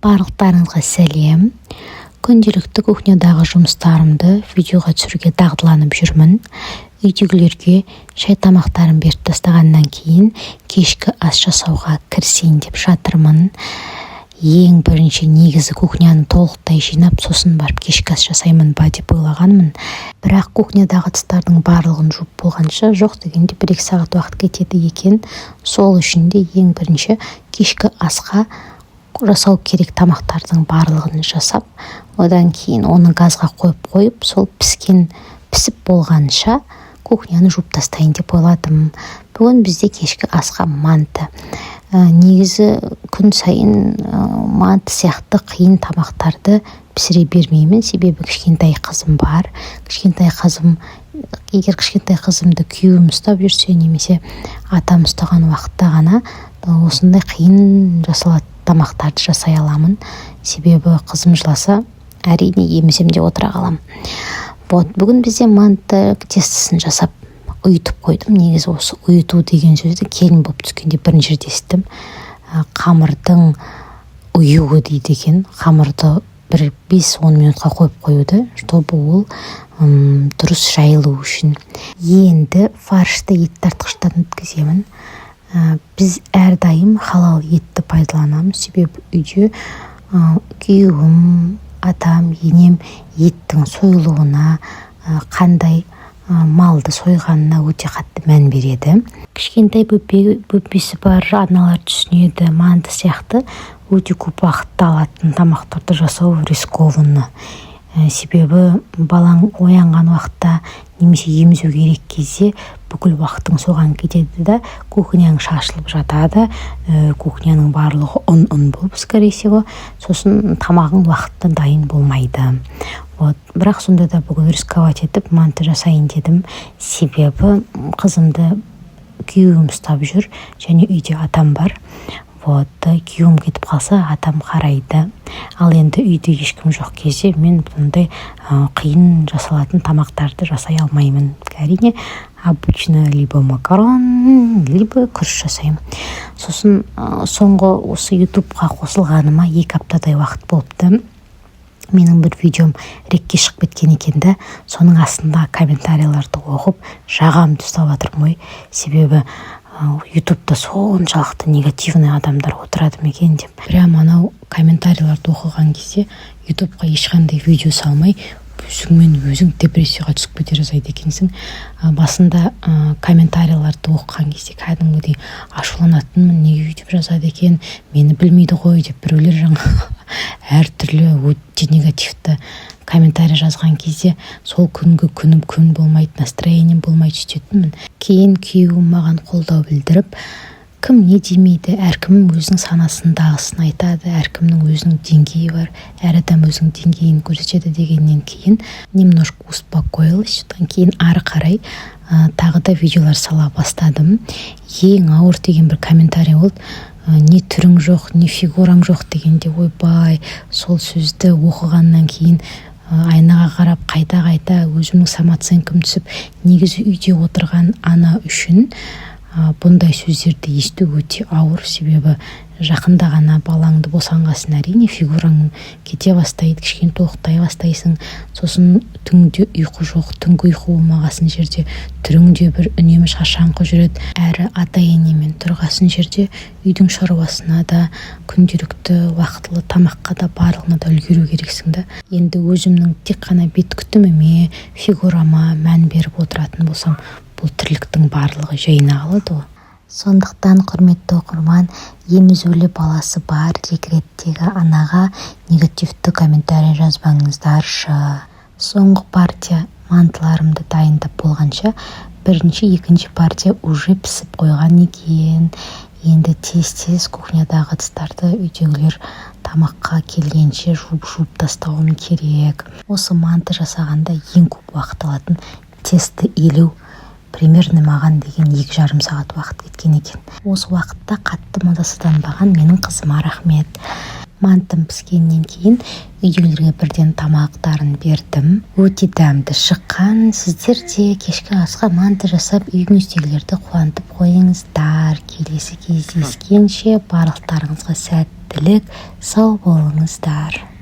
Барлықтарыңызға сәлем. Күнделікті кухнядағы жұмыстарымды видеоға түсіруге дағдыланып жүрмін. Үйдегілерге шай тамақтарын беріп тастағаннан кейін кешкі ас жасауға кірісейін деп жатырмын. Ең бірінші негізі кухняны толықтай жинап, сосын барып кешкі ас жасаймын ба деп ойлағанмын. Бірақ кухнядағы ыдыстардың барлығын жуып болғанша жоқ дегенде 1-2 сағат уақыт кетеді екен. Сол үшін де ең бірінші кешкі асқа жасау керек тамақтардың барлығын жасап, одан кейін оны газға қойып, сол пісіп болғанша кухняны жуып тастайын деп ойладым. Бүгін бізде кешкі асқа манты. Негізі күн сайын манты сияқты қиын тамақтарды пісіре бермеймін, себебі кішкентай қызым бар. Егер кішкентай қызымды күйеуім ұстап жүрсе, немесе атам ұстаған уақытта ғана осындай қиын жасалатын тамақтарды жасай аламын. Себебі қызым жыласа, әрине еміземде отыра қалам. Бүгін бізде манты тестісін жасап ұйытып қойдым. Негізі осы ұйыту деген сөзді келін болып түскенде бірінші рет естідім. Қамырдың ұюы дейді екен. Қамырды 5-10 минутқа қойып қоюды, чтобы ол дұрыс жайылу үшін. Енді фаршты ет тартқыштан өткіземін. Біз әрдайым халал етті пайдаланамыз, себебі үйде күйеуім, атам, енем еттің сойылуына, қандай малды сойғанына өте қатты мән береді. Кішкентай бөпесі бар аналар түсінеді, манты сияқты өте көп уақытты алатын тамақтарды жасау рискованно. Себебі балаң оянған уақытта немесе емізу керек кезде бүкіл уақытың соған кетеді да, кухняң шашылып жатады, кухняның барлығы ұн болып, скорее всего, сосын тамағың уақытта дайын болмайды. Бірақ сонда да бүгін рисковать етіп манты жасайын дедім, себебі қызымды күйеуім ұстап жүр, және үйде атам бар. Күйеуім кетіп қалса, атам қарайды. Ал енді үйде ешкім жоқ кезде мен бұндай қиын жасалатын тамақтарды жасай алмаймын. Әрине, обычно либо макарон, либо күріш жасаймын. Сосын соңғы осы ютубқа қосылғаныма 2 аптадай уақыт болыпты. Менің бір видеом рекке шығып кеткен екен де, соның астында комментарийларды оқып, жағамды ұстап жатырмын. Себебі ютубта соншалықты негативный адамдар отырады екен деп. Прям анау комментарийларды оқыған кезде ютубқа ешқандай видео салмай, өзің депрессияға түсіп кете жазайды екенсің. Басында комментарийларды оқыған кезде кәдімгідей ашуланатынмын, неге өйтіп жазады екен, мені білмейді ғой деп біреулер жаңа әртүрлі өте негативті комментарий жазған кезде сол күнгі күнім күн болмайды, настроением болмайды сөйтетінмін. Кейін күйеуім маған қолдау білдіріп, кім не демейді, әркім өзінің санасындағысын айтады, әркімнің өзінің деңгейі бар, әр адам өзінің деңгейін көрсетеді дегеннен кейін немножко успокоилась. Содан кейін ары қарай тағы да видеолар сала бастадым. Ең ауыр деген бір комментарий болды. Не түрің жоқ, не фигураң жоқ дегенде, ойбай, сол сөзді оқығаннан кейін айнаға қарап қайта өзімнің самооценкам түсіп, негізі үйде отырған ана үшін бұндай сөздерді есту өте ауыр, себебі жақында ғана балаңды босанғасын, әрине фигураң кете бастайды, кішкене тоқтай бастайсың, сосын түнде ұйқы жоқ, түнгі ұйқы болмағасын жерде түріңде бір үнемі шашаңқы жүреді, әрі ата-енемен тұрғасын жерде үйдің шаруасына да, күнделікті уақытылы тамаққа да барлығына да үлгеру керексің да. Енді өзімнің тек қана бет күтіміме, фигурама мән беріп отыратын болсам, бұл тірліктің барлығы жайына қалады ғой. Сондықтан, құрметті оқырман, емізулі баласы бар декреттегі анаға негативті комментарий жазбаңыздаршы. Соңғы партия мантыларымды дайындап болғанша, бірінші, екінші партия уже пісіп қойған екен. Енді тез кухнядағы ыдыстарды үйдегілер тамаққа келгенше жуып тастауым керек. Осы манты жасағанда ең көп уақыт алатын тесті елу, примерно маған деген 2,5 сағат уақыт кеткен екен. Осы уақытта қатты мазасызданбаған менің қызыма рахмет. Мантым піскеннен кейін үйдегілерге бірден тамақтарын бердім. Өте дәмді шыққан. Сіздер де кешкі асқа манты жасап үйіңіздегілерді қуантып қойыңыздар. Келесі кездескенше барлықтарыңызға сәт сәттілік, сау болыңыздар.